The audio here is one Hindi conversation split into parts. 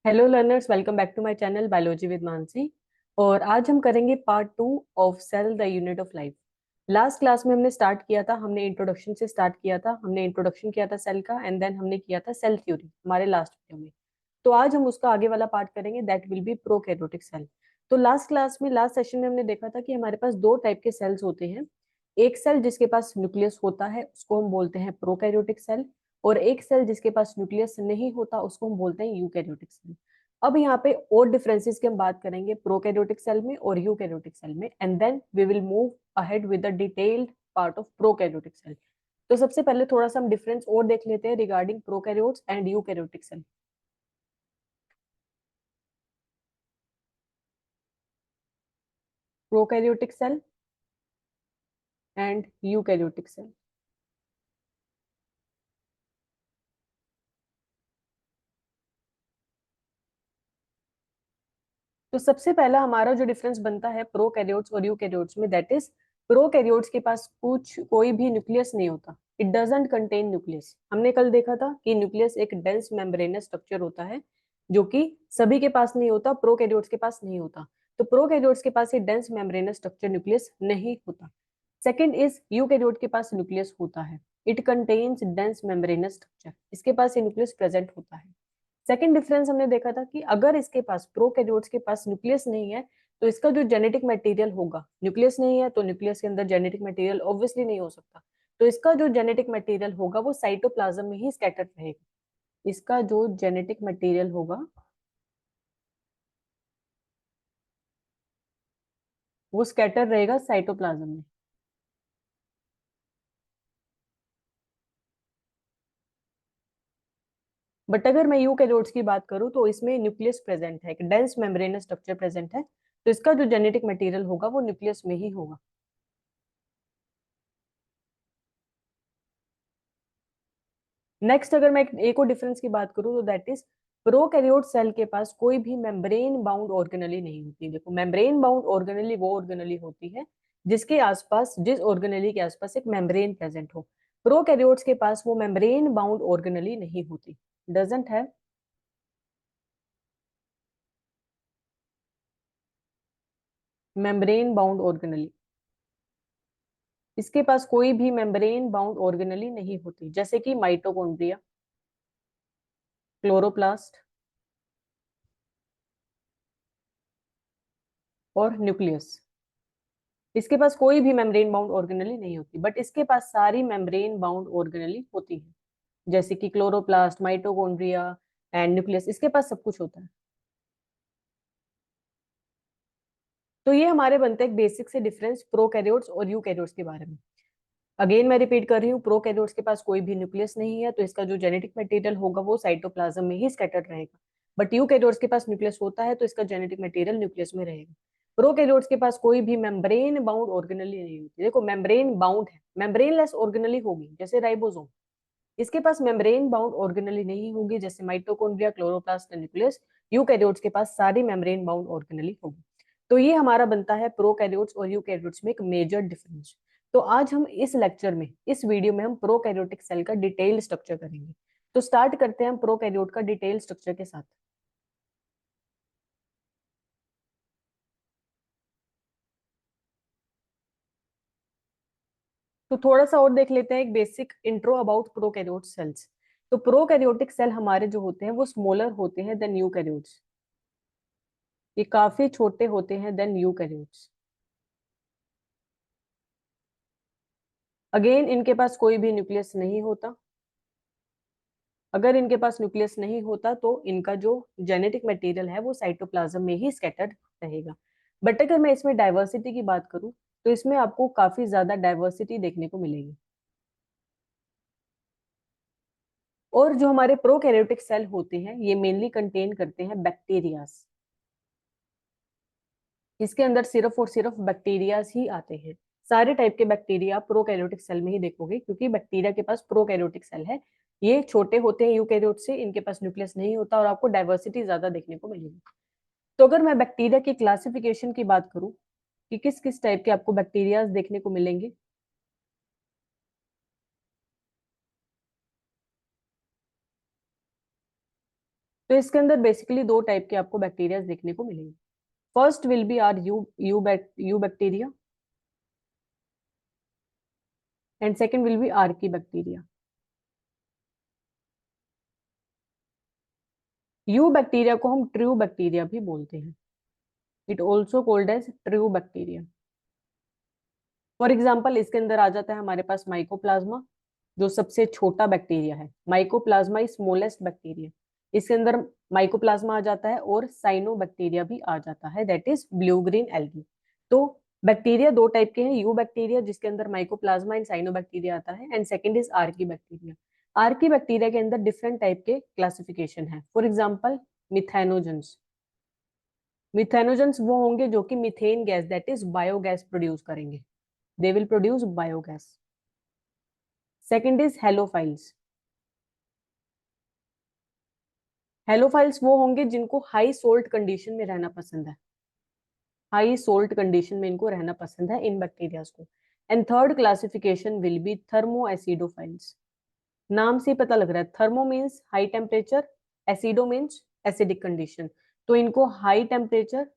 Hello learners, welcome back to my channel biology with Mansi. और आज हम करेंगे part 2 of cell the unit of life. Last class में हमने स्टार्ट किया था, हमने इंट्रोडक्शन से स्टार्ट किया था, हमने इंट्रोडक्शन किया था सेल का, एंड देन हमने किया था सेल थ्योरी हमारे लास्ट वीडियो में। तो आज हम उसका आगे वाला पार्ट करेंगे, that will be prokaryotic cell. तो लास्ट क्लास में, लास्ट सेशन में हमने देखा था कि हमारे पास दो टाइप के सेल्स होते हैं। एक सेल जिसके पास न्यूक्लियस होता है उसको हम बोलते हैं प्रोकैरियोटिक सेल, और एक सेल जिसके पास न्यूक्लियस नहीं होता उसको हम बोलते हैं यूकैरियोटिक सेल। अब यहाँ पे और डिफरेंसेस की हम बात करेंगे प्रोकैरियोटिक सेल में और यूकैरियोटिक सेल में, and then we will move ahead with the detailed part of prokaryotic cell. तो सबसे पहले थोड़ा सा हम डिफरेंस और देख लेते हैं regarding prokaryotes and eukaryotic cell. Prokaryotic cell and eukaryotic cell. तो सबसे पहला हमारा जो डिफरेंस बनता है प्रोकैरियोट्स और यूकैरियोट्स में, दैट इज प्रोकैरियोट्स के पास कुछ कोई भी न्यूक्लियस नहीं होता। It doesn't contain nucleus. हमने कल देखा था कि न्यूक्लियस एक डेंस मेम्ब्रेनस स्ट्रक्चर होता है जो कि सभी के पास नहीं होता, प्रोकैरियोट्स के पास नहीं होता। तो प्रोकैरियोट्स के पास ये डेंस मेम्ब्रेनस स्ट्रक्चर न्यूक्लियस नहीं होता। सेकंड इज यूकैरियोट के पास न्यूक्लियस होता है। It contains dense membranous structure. इसके पास ये न्यूक्लियस प्रेजेंट होता है। सेकंड डिफरेंस हमने देखा था कि अगर इसके पास प्रोकैरियोट्स के पास न्यूक्लियस नहीं है तो इसका जो जेनेटिक मटेरियल होगा, न्यूक्लियस नहीं है तो न्यूक्लियस के अंदर जेनेटिक मटेरियल ऑब्वियसली नहीं हो सकता। तो इसका जो जेनेटिक मटेरियल होगा वो साइटोप्लाज्म में ही स्कैटर्ड रहेगा। इसका जो जेनेटिक मटेरियल होगा वो स्कैटर रहेगा साइटोप्लाज्म में। बट अगर मैं यूकैरियोट्स की बात करूं तो इसमें न्यूक्लियस प्रेजेंट है, एक डेंस मेम्ब्रेनस स्ट्रक्चर प्रेजेंट है। तो इसका जो जेनेटिक मटेरियल होगा वो न्यूक्लियस में ही होगा। नेक्स्ट अगर मैं एक और डिफरेंस की बात करूं तो दैट इज प्रोकैरियोट सेल के पास कोई भी मेम्ब्रेन बाउंड ऑर्गेनली नहीं होती। देखो, मेम्ब्रेन बाउंड ऑर्गेनली वो ऑर्गेनली होती है जिसके आसपास, जिस ऑर्गेनली के आसपास एक मेम्ब्रेन प्रेजेंट हो। प्रोकैरियोट्स के पास वो मेम्ब्रेन बाउंड ऑर्गेनली नहीं होती, doesn't have membrane bound organelle. इसके पास कोई भी मेम्ब्रेन बाउंड ऑर्गेनली नहीं होती, जैसे कि माइटोकॉन्ड्रिया, क्लोरोप्लास्ट और न्यूक्लियस। इसके पास कोई भी मेम्ब्रेन बाउंड ऑर्गेनली नहीं होती, बट इसके पास सारी मेम्ब्रेन बाउंड ऑर्गेनली होती है, जैसे कि क्लोरोप्लास्ट, माइटोकॉन्ड्रिया एंड न्यूक्लियस। इसके पास सब कुछ होता है। तो ये हमारे बनते हैं एक बेसिक से डिफरेंस प्रोकैरियोट्स और यूकैरियोट्स के बारे में। अगेन मैं रिपीट कर रही हूँ, प्रोकैरियोट्स के पास कोई भी न्यूक्लियस नहीं है तो इसका जो जेनेटिक मटेरियल होगा वो साइटोप्लाज्म में ही स्कैटर्ड रहेगा। बट यूकैरियोट्स के पास न्यूक्लियस होता है तो इसका जेनेटिक मटेरियल न्यूक्लियस में रहेगा। प्रोकैरियोट्स के पास कोई भी मेम्ब्रेन बाउंड ऑर्गेनली नहीं होती। देखो, मेम्ब्रेन बाउंड है, मेम्ब्रेनलेस ऑर्गेनली होगी जैसे राइबोसोम। इसके पास मेम्ब्रेन बाउंड ऑर्गेनली नहीं होगी जैसे माइटोकॉन्ड्रिया, क्लोरोप्लास्ट, न्यूक्लियस। यूकैरियोट्स के पास सारी मेम्ब्रेन बाउंड ऑर्गेनली होगी। तो ये हमारा बनता है प्रोकैरियोट्स और यूकैरियोट्स में एक मेजर डिफरेंस। तो आज हम इस लेक्चर में, इस वीडियो में हम प्रोकैरियोटिक सेल का डिटेल स्ट्रक्चर करेंगे। तो स्टार्ट करते हैं हम प्रोकैरियोट का डिटेल स्ट्रक्चर के साथ। तो थोड़ा सा और देख लेते हैं, एक basic intro about prokaryote cells. तो प्रोकैरियोटिक सेल हमारे जो होते हैं वो स्मॉलर होते हैं देन यूकैरियोट्स। ये काफी छोटे होते हैं देन यूकैरियोट्स। अगेन इनके पास कोई भी न्यूक्लियस नहीं होता। अगर इनके पास न्यूक्लियस नहीं होता तो इनका जो जेनेटिक मटेरियल है वो साइटोप्लाज्म में ही स्कैटर्ड रहेगा। बट अगर मैं इसमें डाइवर्सिटी की बात करूं तो इसमें आपको काफी ज्यादा डाइवर्सिटी देखने को मिलेगी। और जो हमारे प्रोकैरियोटिक सेल होते हैं ये मेनली कंटेन करते हैं बैक्टीरियाज। इसके अंदर सिर्फ और सिर्फ बैक्टीरियाज ही आते हैं। सारे टाइप के बैक्टीरिया प्रोकैरियोटिक सेल में ही देखोगे, क्योंकि बैक्टीरिया के पास प्रोकैरियोटिक सेल है। ये छोटे होते हैं यूकैरियोट से, इनके पास न्यूक्लियस नहीं होता और आपको डाइवर्सिटी ज्यादा देखने को मिलेगी। तो अगर मैं बैक्टीरिया की क्लासिफिकेशन की बात करूं कि किस किस टाइप के आपको बैक्टीरिया देखने को मिलेंगे, तो इसके अंदर बेसिकली दो टाइप के आपको बैक्टीरिया देखने को मिलेंगे. First will be are eubacteria and second will be archaebacteria. Eubacteria को हम ट्रू बैक्टीरिया भी बोलते हैं. It also called as true bacteria. For example इसके अंदर आ जाता है हमारे पास माइकोप्लाज्मा, जो सबसे छोटा बैक्टीरिया है. Mycoplasma is smallest bacteria. इसके अंदर माइकोप्लाज्मा आ जाता है और साइनोबैक्टीरिया भी आ जाता है, that is blue green algae. तो बैक्टीरिया दो टाइप के हैं, यू बैक्टीरिया जिसके अंदर माइकोप्लाज्मा एंड साइनोबैक्टीरिया आता है, and second is archaebacteria. Archaebacteria के अंदर डिफरेंट टाइप के क्लासिफिकेशन है. For example methanogens. मिथेनोजेंस वो होंगे जो कि methane gas that is biogas produce करेंगे. They will produce biogas. Second is halophiles. Halophiles वो होंगे जिनको हाई सोल्ट कंडीशन में रहना पसंद है. हाई सोल्ट कंडीशन में इनको रहना पसंद है इन बैक्टीरियाज को. And third classification will be thermoacidophiles. नाम से ही पता लग रहा है, thermo means high temperature, acido means acidic condition. तो इनको हाई टेम्परेचर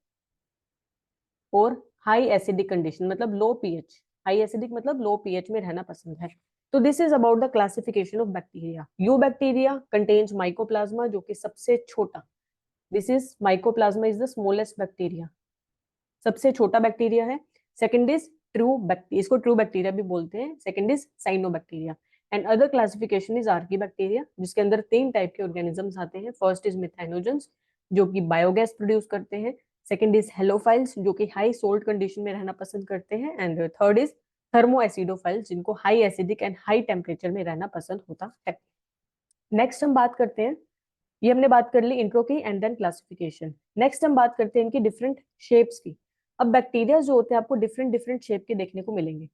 और हाई एसिडिक कंडीशन मतलब लो पीएच, हाई एसिडिक मतलब लो पीएच में रहना पसंद है. तो this is about the classification of bacteria. You bacteria contains mycoplasma जो कि सबसे छोटा. This is mycoplasma is the smallest bacteria, सबसे छोटा बैक्टीरिया है. सेकंड इज ट्रू बैक्टीरिया, इसको ट्रू बैक्टीरिया भी बोलते हैं. Second is cyanobacteria. And other classification is Archie bacteria, जिसके अंदर तीन टाइप के ऑर्गेनिजम्स आते हैं. फर्स्ट इज मिथेनोजेंस जो कि बायोगैस प्रोड्यूस करते हैं. सेकंड इज हेलोफाइल्स जो कि हाई सोल्ट कंडीशन में रहना पसंद करते हैं. And third is thermoacidophiles जिनको high acidic and high temperature में रहना पसंद होता है. नेक्स्ट हम बात करते हैं, ये हमने बात कर ली इंट्रो की एंड देन क्लासिफिकेशन. नेक्स्ट हम बात करते हैं इनकी डिफरेंट शेप्स की. अब बैक्टीरिया जो होते हैं आपको डिफरेंट डिफरेंट शेप के देखने को मिलेंगे.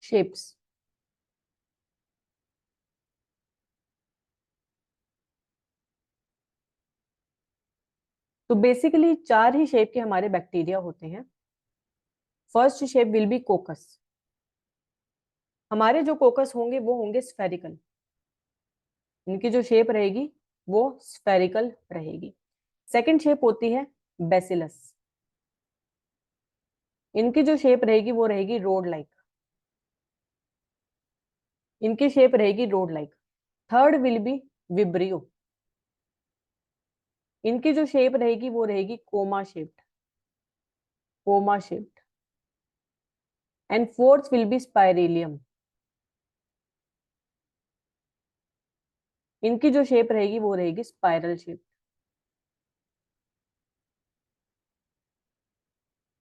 शेप्स. तो बेसिकली चार ही शेप के हमारे बैक्टीरिया होते हैं. First shape will be कोकस. हमारे जो कोकस होंगे वो होंगे स्फेरिकल. इनकी जो शेप रहेगी वो स्फेरिकल रहेगी. सेकंड शेप होती है बेसिलस. इनकी जो शेप रहेगी वो रहेगी रोड लाइक. इनकी शेप रहेगी rod like. Third will be vibrio. इनकी जो शेप रहेगी वो रहेगी comma shaped. Comma shaped. And fourth will be spirillum. इनकी जो शेप रहेगी वो रहेगी स्पाइरल शेप.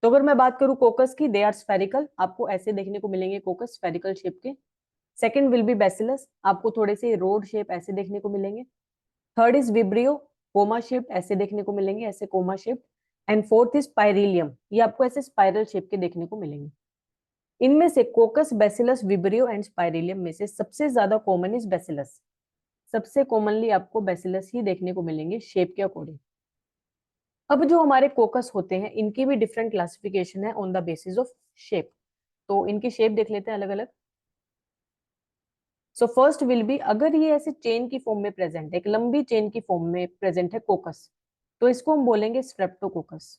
तो अगर मैं बात करूं कोकस की, दे आर स्फेरिकल, आपको ऐसे देखने को मिलेंगे कोकस स्फेरिकल शेप के. सेकंड विल बी बेसिलस, आपको थोड़े से रोड शेप ऐसे देखने को मिलेंगे. Third is vibrio, comma shape ऐसे देखने को मिलेंगे, ऐसे comma shape. And fourth is spirillum, ये आपको ऐसे स्पाइरल शेप के देखने को मिलेंगे. इनमें से कोकस, बेसिलस, विब्रियो एंड स्पाइरेलियम में से सबसे ज्यादा कॉमन इज बेसिलस. सबसे कॉमनली आपको बेसिलस ही देखने को मिलेंगे शेप के अकॉर्डिंग. अब जो हमारे कोकस होते हैं इनकी भी डिफरेंट क्लासिफिकेशन है on the basis of shape. तो इनकी शेप देख लेते हैं अलग अलग. सो फर्स्ट विल बी, अगर ये ऐसे चेन की फॉर्म में प्रेजेंट है, एक लंबी चेन की फॉर्म में प्रेजेंट है कोकस, तो इसको हम बोलेंगे स्ट्रेप्टोकोकस.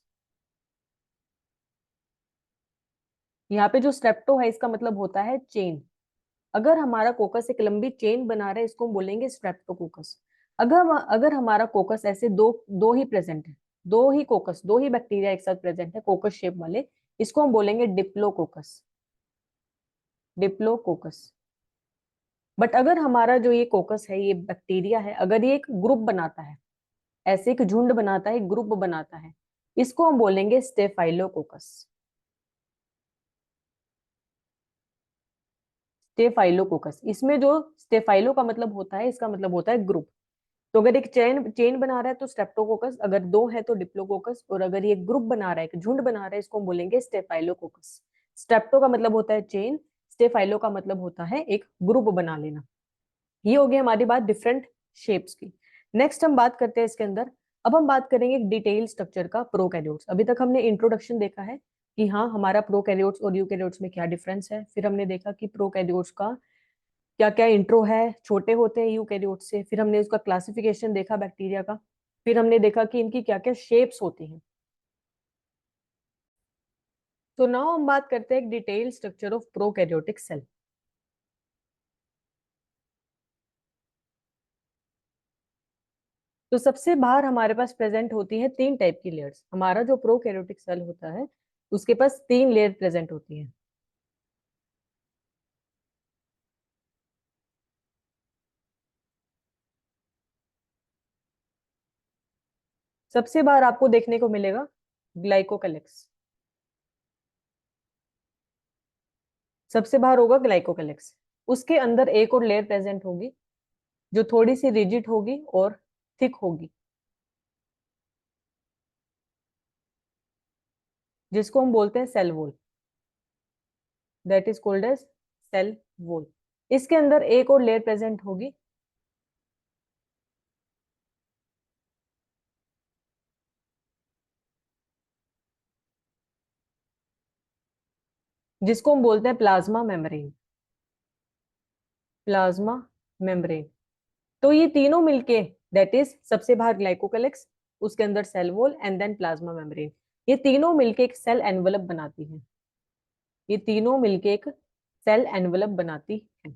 यहाँ पे जो स्ट्रेप्टो है इसका मतलब होता है चेन. अगर हमारा कोकस एक लंबी चेन बना रहा है इसको हम बोलेंगे स्ट्रेप्टोकोकस. अगर हमारा कोकस ऐसे दो दो ही प्रेजेंट है, दो ही कोकस, दो ही बैक्टीरिया एक साथ प्रेजेंट है कोकस शेप वाले, इसको हम बोलेंगे डिप्लोकोकस. डिप्लोकोकस. बट अगर हमारा जो ये कोकस है, ये बैक्टीरिया है, अगर ये एक ग्रुप बनाता है, ऐसे एक झुंड बनाता है, ग्रुप बनाता है, इसको हम बोलेंगे स्टेफाइलोकोकस. स्टेफाइलोकोकस. इसमें जो स्टेफाइलो का मतलब होता है, इसका मतलब होता है ग्रुप. तो अगर एक चेन चेन बना रहा है तो स्ट्रेप्टोकोकस, अगर दो है तो डिप्लोकोकस, और अगर ये ग्रुप बना रहा है, एक झुंड बना रहा है, इसको हम बोलेंगे स्टेफाइलोकोकस. स्ट्रेप्टो का मतलब होता है चेन, स्टेफाइलो का मतलब होता है एक ग्रुप बना लेना. ये हो गई हमारी बात डिफरेंट शेप्स की. नेक्स्ट हम बात करते हैं इसके अंदर. अब हम बात करेंगे एक डिटेल स्ट्रक्चर का, प्रोकैरियोट्स. अभी तक हमने इंट्रोडक्शन देखा है कि हाँ हमारा प्रोकैरियोट्स और यूकैरियोट्स में क्या डिफरेंस है. फिर हमने देखा कि प्रोकैरियोट्स का क्या क्या इंट्रो है, छोटे होते हैं यूकैरियोट से, फिर हमने उसका क्लासिफिकेशन देखा बैक्टीरिया का, फिर हमने देखा कि इनकी क्या क्या शेप्स होती हैं। तो नाउ हम बात करते हैं एक detail structure of prokaryotic cell. तो सबसे बाहर हमारे पास प्रेजेंट होती है 3 टाइप की लेयर्स। हमारा जो प्रोकैरियोटिक सेल होता है उसके पास 3 लेयर प्रेजेंट होती है। सबसे बाहर आपको देखने को मिलेगा ग्लाइकोकैलेक्स। सबसे बाहर होगा ग्लाइकोकैलेक्स। उसके अंदर एक और लेयर प्रेजेंट होगी जो थोड़ी सी रिजिड होगी और थिक होगी, जिसको हम बोलते हैं cell wall. That is called as cell wall. इसके अंदर एक और लेयर प्रेजेंट होगी जिसको हम बोलते हैं प्लाज्मा मेम्ब्रेन। Plasma membrane. तो ये तीनों मिलके, दैट इज सबसे बाहर ग्लाइकोकैलेक्स, उसके अंदर cell wall and then plasma membrane, ये तीनों मिलके एक सेल एनवलप बनाती है। ये तीनों मिलके एक सेल एनवलप बनाती है।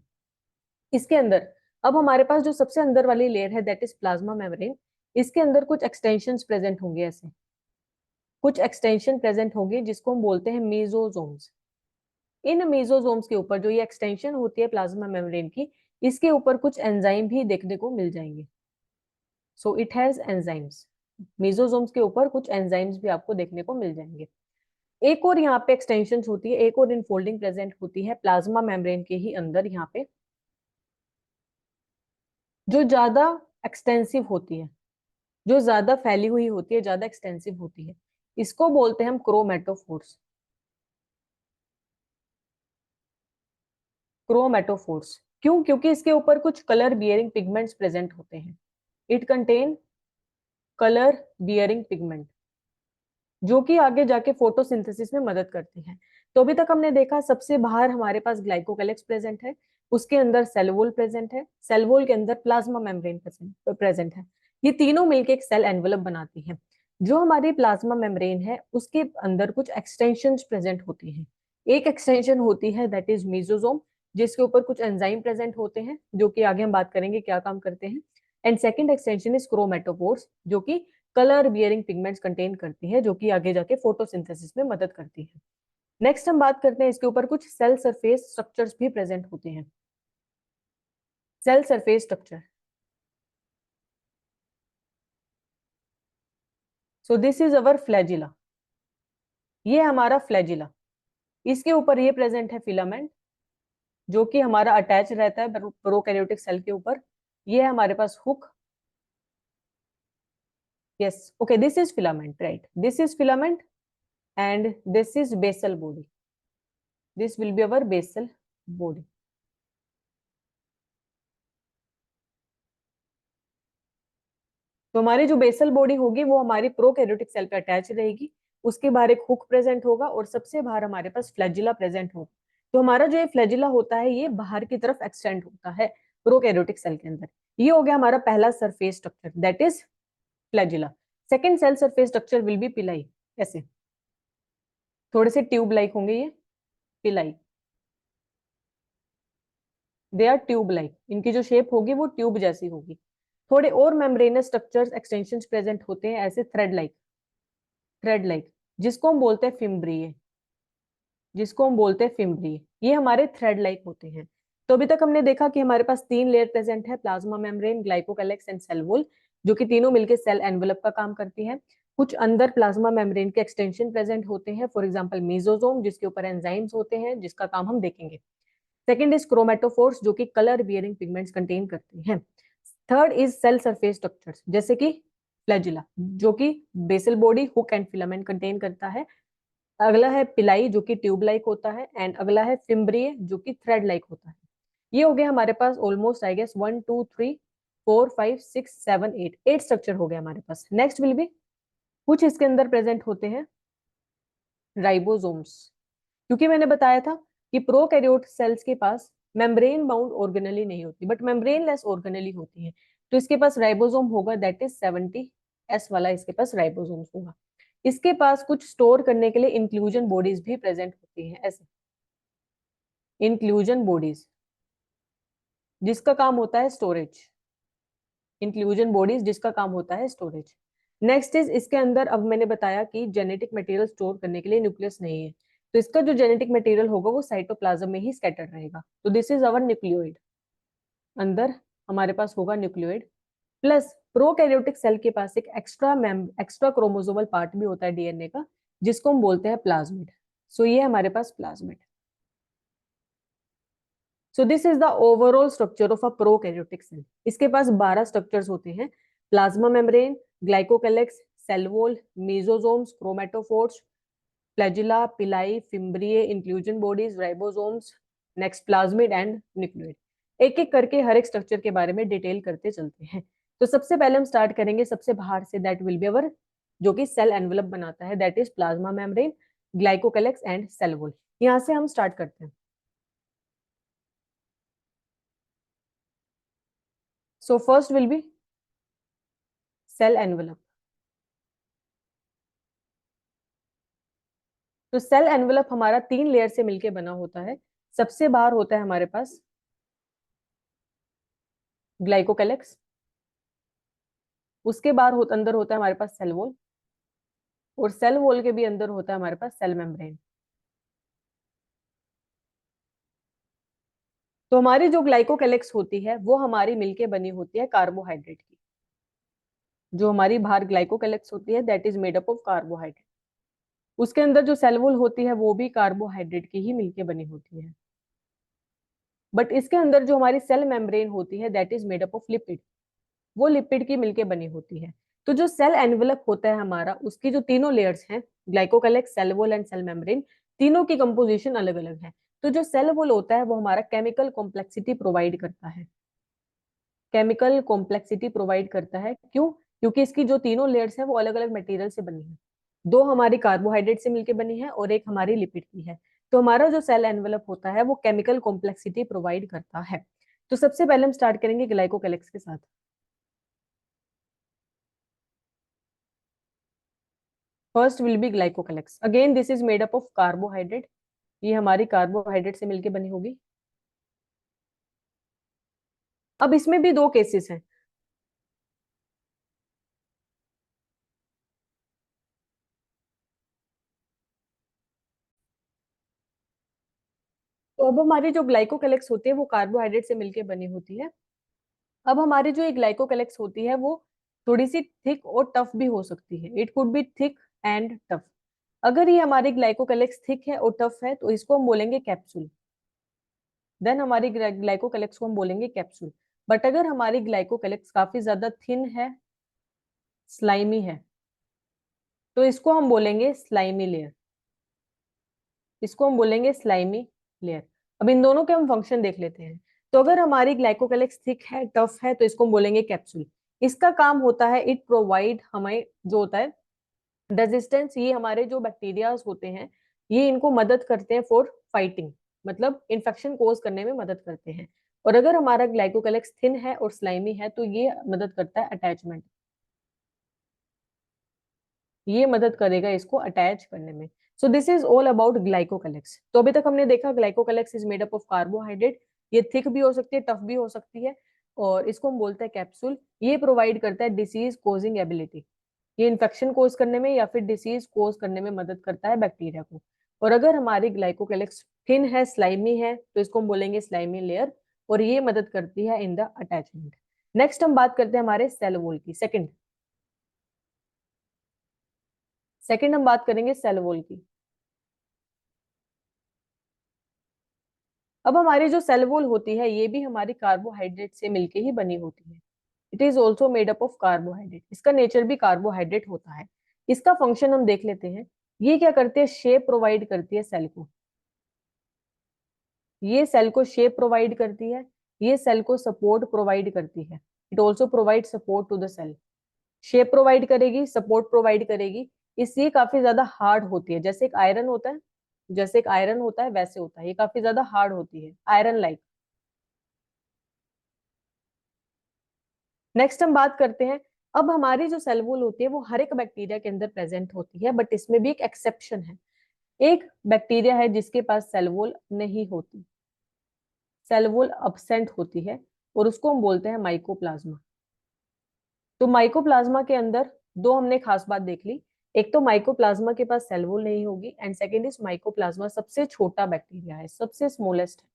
इसके अंदर अब हमारे पास जो सबसे अंदर वाली लेयर है दैट इज प्लाज्मा मेम्ब्रेन। इसके अंदर कुछ एक्सटेंशंस प्रेजेंट होंगे, ऐसे कुछ एक्सटेंशन प्रेजेंट होंगे जिसको हम बोलते हैं मीजोजोम्स। इन मीजोजोम्स के ऊपर जो ये एक्सटेंशन होती है प्लाज्मा मेम्ब्रेन की, इसके ऊपर कुछ एंजाइम भी देखने को मिल जाएंगे। So it has enzymes. Mesosomes के ऊपर कुछ एंजाइम्स भी आपको देखने को मिल जाएंगे। एक और यहाँ पे एक्सटेंशन होती है, एक और इनफोल्डिंग प्रेजेंट होती है प्लाज्मा मेम्ब्रेन के ही अंदर, यहाँ पे जो ज्यादा एक्सटेंसिव होती है, जो ज्यादा फैली हुई होती है, ज्यादा एक्सटेंसिव होती है, इसको बोलते हैं हम क्रोमेटोफोर्स। क्रोमेटोफोर्स क्यों? क्योंकि इसके ऊपर कुछ कलर बियरिंग पिगमेंट्स प्रेजेंट होते हैं। It contain colour bearing pigment जो कि आगे जाके फोटोसिंथेसिस में मदद करते हैं। तो अभी तक हमने देखा सबसे बाहर हमारे पास ग्लाइकोकैलेक्स प्रेजेंट है, उसके अंदर सेल वॉल प्रेजेंट है, सेल वॉल के अंदर प्लाज्मा मेम्ब्रेन प्रेजेंट है। ये तीनों मिलकर एक सेल एनवलप बनाती है। जो हमारी प्लाज्मा मेम्ब्रेन है उसके अंदर कुछ एक्सटेंशन प्रेजेंट होती हैं। एक एक्सटेंशन होती है दैट इज मीजोजोम, जिसके ऊपर कुछ एंजाइम प्रेजेंट होते हैं जो कि आगे हम बात करेंगे क्या काम करते हैं। And second extension is chromatophores, जो कि कलर बियरिंग पिगमेंट्स कंटेन करती है, जो कि आगे जाके फोटोसिंथेसिस में मदद करती है। नेक्स्ट हम बात करते हैं इसके ऊपर कुछ सेल सरफेस स्ट्रक्चर्स भी प्रेजेंट होते हैं। Cell surface structure. So this is our flagella. ये हमारा फ्लैजिला। इसके ऊपर ये प्रेजेंट है फिलामेंट, जो कि हमारा अटैच रहता है प्रोकैरियोटिक सेल के ऊपर। ये है हमारे पास hook. Yes, okay, this is filament, right, this is filament and this is basal body. This will be our basal body. तो हमारी जो बेसल बॉडी होगी वो हमारी प्रोकैरियोटिक सेल पे अटैच रहेगी। उसके बाहर एक हुक प्रेजेंट होगा और सबसे बाहर हमारे पास फ्लैजिला प्रेजेंट होगा। तो हमारा जो ये फ्लैजिला होता है ये बाहर की तरफ एक्सटेंड होता है प्रोकैरियोटिक सेल के अंदर। ये हो गया हमारा पहला surface structure that is flagella. Second cell surface structure will be pili. ऐसे थोड़े से ट्यूब लाइक होंगे ये, पिलाई। दे आर ट्यूब लाइक, इनकी जो शेप होगी वो ट्यूब जैसी होगी। थोड़े और मेम्ब्रेनस स्ट्रक्चर्स एक्सटेंशन प्रेजेंट होते हैं ऐसे थ्रेड लाइक, थ्रेड लाइक, जिसको हम बोलते हैं फिम्ब्रिए। जिसको हम बोलते हैं फिम्ब्रिए, ये हमारे थ्रेड लाइक होते हैं। तो अभी तक हमने देखा कि हमारे पास 3 लेयर प्रेजेंट है, plasma membrane, glycocalyx and cell wall, जो कि तीनों मिलकर सेल एनवलप का काम करती है। कुछ अंदर प्लाज्मा मेम्ब्रेन के एक्सटेंशन प्रेजेंट होते हैं, फॉर एग्जांपल मेसोसोम, जिसके ऊपर एंजाइम्स होते हैं जिसका काम हम देखेंगे। सेकंड इज क्रोमेटोफोर्स, जो कि कलर बियरिंग पिगमेंट्स कंटेन करते हैं। Third is cell surface structures, जैसे कि फ्लैजिला, जो कि basal body, hook and filament contain करता है। अगला है पिलाई, जो कि ट्यूब लाइक होता है, एंड अगला है फिम्ब्रिए, जो कि थ्रेड लाइक होता है। ये हो गया हमारे पास ऑलमोस्ट आई गेस 1 2 3 4 5 6 7 8, 8 स्ट्रक्चर हो गया हमारे पास। नेक्स्ट विल बी कुछ इसके अंदर प्रेजेंट होते हैं राइबोसोम्स, क्योंकि मैंने बताया था कि प्रोकैरियोट सेल्स के पास मेम्ब्रेन बाउंड ऑर्गेनली नहीं होती, बट मेम्ब्रेन लेस ऑर्गेनली होती है। तो इसके पास राइबोसोम होगा, दैट इज 70S वाला इसके पास राइबोसोम होगा। इसके पास कुछ स्टोर करने के लिए इंक्लूजन बॉडीज भी प्रेजेंट होती हैं, ऐसे इंक्लूजन बॉडीज जिसका काम होता है स्टोरेज, इंक्लूजन बॉडीज जिसका काम होता है स्टोरेज। नेक्स्ट इज इसके अंदर, अब मैंने बताया कि जेनेटिक मटेरियल स्टोर करने के लिए न्यूक्लियस नहीं है, तो इसका जो जेनेटिक मटेरियल होगा वो साइटोप्लाज्म में ही स्कैटर्ड रहेगा। तो दिस इज अवर न्यूक्लियोइड, अंदर हमारे पास होगा न्यूक्लियोइड। प्लस प्रोकैरियोटिक सेल के पास एक एक्स्ट्रा क्रोमोसोमल पार्ट भी होता है डीएनए का, जिसको हम बोलते हैं प्लाज्मिड। सो ये हमारे पास plasmid. So this is the overall structure of a prokaryotic cell. इसके पास 12 स्ट्रक्चर्स होते हैं, plasma membrane, glycocalyx, cell wall, mesosomes, chromatophores, flagella, pili, fimbriae, inclusion bodies, ribosomes, next plasmid and nucleoid. एक एक करके हर एक स्ट्रक्चर के बारे में डिटेल करते चलते हैं। तो सबसे पहले हम स्टार्ट करेंगे सबसे बाहर से, दैट विल बी अवर, जो कि सेल एनवेलप बनाता है, that is plasma membrane, glycocalyx and cell wall. यहाँ से हम स्टार्ट करते हैं। So first will be cell envelope. तो सेल एनवेलप हमारा 3 लेयर से मिलकर बना होता है। सबसे बाहर होता है हमारे पास ग्लाइकोकैलेक्स, उसके बाहर अंदर होता है हमारे पास सेल वॉल, और सेल वॉल के भी अंदर होता है हमारे पास सेल मेम्ब्रेन। तो हमारी जो ग्लाइकोकैलेक्स होती है वो हमारी मिलके बनी होती है कार्बोहाइड्रेट की। जो हमारी बाहर ग्लाइकोकैलेक्स होती है that is made up of carbohydrate. उसके अंदर जो सेल वॉल होती है वो भी कार्बोहाइड्रेट की ही मिलके बनी होती है। बट इसके अंदर जो हमारी सेल मेम्ब्रेन होती है that is made up of lipid, वो लिपिड की मिलके बनी होती है। तो जो सेल एनवेलप होता है हमारा, उसकी जो तीनों लेयर्स हैं, glycocalyx, cell wall and cell membrane, तीनों की कंपोजिशन अलग अलग है। तो जो सेल वॉल होता है वो हमारा केमिकल कॉम्प्लेक्सिटी प्रोवाइड करता है, केमिकल कॉम्प्लेक्सिटी प्रोवाइड करता है। क्यों? क्योंकि इसकी जो तीनों लेयर्स हैं वो अलग अलग मटेरियल से बनी है। दो हमारी कार्बोहाइड्रेट से मिलकर बनी है और एक हमारी लिपिड की है। तो हमारा जो सेल एनवेलप होता है वो केमिकल कॉम्प्लेक्सिटी प्रोवाइड करता है। तो सबसे पहले हम स्टार्ट करेंगे ग्लाइकोकैलेक्स के साथ। First will B glycocalyx, again this is made up of carbohydrate. ये हमारी कार्बोहाइड्रेट से मिलकर बनी होगी। अब इसमें भी दो केसेस हैं। तो अब हमारी जो ग्लाइकोकैलेक्स होती है वो कार्बोहाइड्रेट से मिलकर बनी होती है। अब हमारी जो ये ग्लाइकोकैलेक्स होती है वो थोड़ी सी थिक और टफ भी हो सकती है, it could be thick and tough. अगर ये हमारी ग्लाइकोकैलेक्स थिक है और टफ है तो इसको हम बोलेंगे कैप्सूल, देन हमारी ग्लाइकोकैलेक्स को हम बोलेंगे कैप्सूल। बट अगर हमारी ग्लाइकोकैलेक्स काफी ज्यादा थिन है, स्लाइमी है, तो इसको हम बोलेंगे स्लाइमी लेयर, इसको हम बोलेंगे स्लाइमी लेयर। अब इन दोनों के हम फंक्शन देख लेते हैं। तो अगर हमारी ग्लाइकोकैलेक्स थिक है, टफ है, तो इसको हम बोलेंगे कैप्सूल। इसका काम होता है, इट प्रोवाइड हमें जो होता है रेजिस्टेंस। ये हमारे जो बैक्टीरियाज होते हैं ये इनको मदद करते हैं फॉर फाइटिंग, मतलब इन्फेक्शन कोज करने में मदद करते हैं। और अगर हमारा ग्लाइकोकैलेक्स थिन है और स्लाइमी है तो ये मदद करता है अटैचमेंट, ये मदद करेगा इसको अटैच करने में। सो this is all about glycocalyx. तो अभी तक हमने देखा glycocalyx is made up of carbohydrate. ये थिक भी हो सकती है, टफ भी हो सकती है, और इसको हम बोलते हैं कैप्सूल। ये प्रोवाइड करता है डिसीज कोजिंग एबिलिटी, ये इन्फेक्शन कोज करने में या फिर डिसीज कोज करने में मदद करता है बैक्टीरिया को। और अगर हमारी ग्लाइकोकैलेक्स थिन है, स्लाइमी है, तो इसको हम बोलेंगे स्लाइमी लेयर, और ये मदद करती है इन द अटैचमेंट। नेक्स्ट हम बात करते हैं हमारे सेल वॉल की। सेकंड हम बात करेंगे सेल वॉल की। अब हमारी जो सेल वॉल होती है ये भी हमारी कार्बोहाइड्रेट से मिलके ही बनी होती है। It is also made up of carbohydrate, इसका नेचर भी कार्बोहाइड्रेट होता है। इसका फंक्शन हम देख लेते हैं। ये क्या करते हैं, शेप प्रोवाइड करती है सेल को, ये सेल को शेप प्रोवाइड करती है, ये सेल को सपोर्ट प्रोवाइड करती है। It also provide support to the cell, shape provide करेगी, सपोर्ट प्रोवाइड करेगी। इसलिए काफी ज्यादा हार्ड होती है, जैसे एक आयरन होता है, जैसे एक आयरन होता है वैसे होता है, ये काफी ज्यादा हार्ड होती है, आयरन लाइक। नेक्स्ट हम बात करते हैं, अब हमारी जो सेल वॉल होती है वो हर एक बैक्टीरिया के अंदर प्रेजेंट होती है, बट इसमें भी एक एक्सेप्शन है। एक बैक्टीरिया है जिसके पास सेल वॉल नहीं होती, सेल वॉल अब्सेंट होती है, और उसको हम बोलते हैं माइकोप्लाज्मा। तो माइकोप्लाज्मा के अंदर दो हमने खास बात देख ली, एक तो माइकोप्लाज्मा के पास सेल वॉल नहीं होगी, एंड सेकेंड इज माइकोप्लाज्मा सबसे छोटा बैक्टीरिया है, सबसे स्मॉलेस्ट है।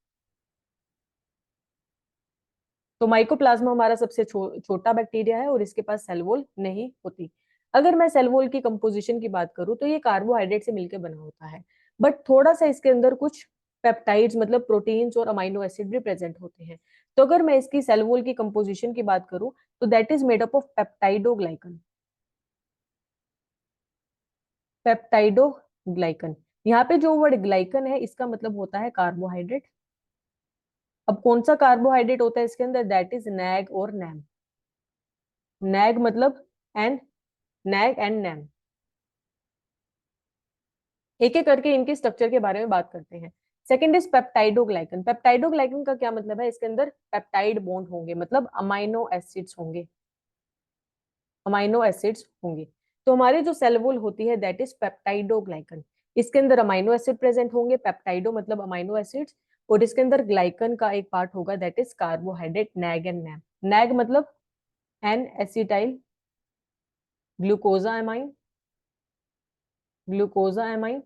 तो माइकोप्लाज्मा हमारा सबसे छोटा बैक्टीरिया है और इसके पास सेल वॉल नहीं होती। अगर मैं सेल वॉल की कंपोजिशन की बात करूं तो ये कार्बोहाइड्रेट से मिलकर बना होता है, बट थोड़ा सा इसके अंदर कुछ पेप्टाइड्स मतलब प्रोटीन्स और अमाइनो एसिड भी प्रेजेंट होते हैं। तो अगर मैं इसकी सेल वॉल की कंपोजिशन की बात करूं तो that is made up of peptidoglycan. Peptidoglycan, यहाँ पे जो वर्ड ग्लाइकन है इसका मतलब होता है कार्बोहाइड्रेट। अब कौन सा कार्बोहाइड्रेट होता है इसके अंदर, दैट इज नैग और नैम। नैग मतलब एन, नैग एंड नैम। एक एक करके इनके स्ट्रक्चर के बारे में बात करते हैं। Second is peptidoglycan. पेप्टाइडोग्लाइकन का क्या मतलब है, इसके अंदर पेप्टाइड बॉन्ड होंगे, मतलब अमाइनो एसिड्स होंगे, अमाइनो एसिड्स होंगे। तो हमारी जो सेल वॉल होती है दैट इज पेप्टाइडोग्लाइकन, इसके अंदर अमाइनो एसिड प्रेजेंट होंगे, पेप्टाइडो मतलब अमाइनो एसिड्स, और इसके अंदर ग्लाइकन का एक पार्ट होगा that is carbohydrate, NAG and NAM. NAG मतलब N acetyl glucosamine, glucosamine,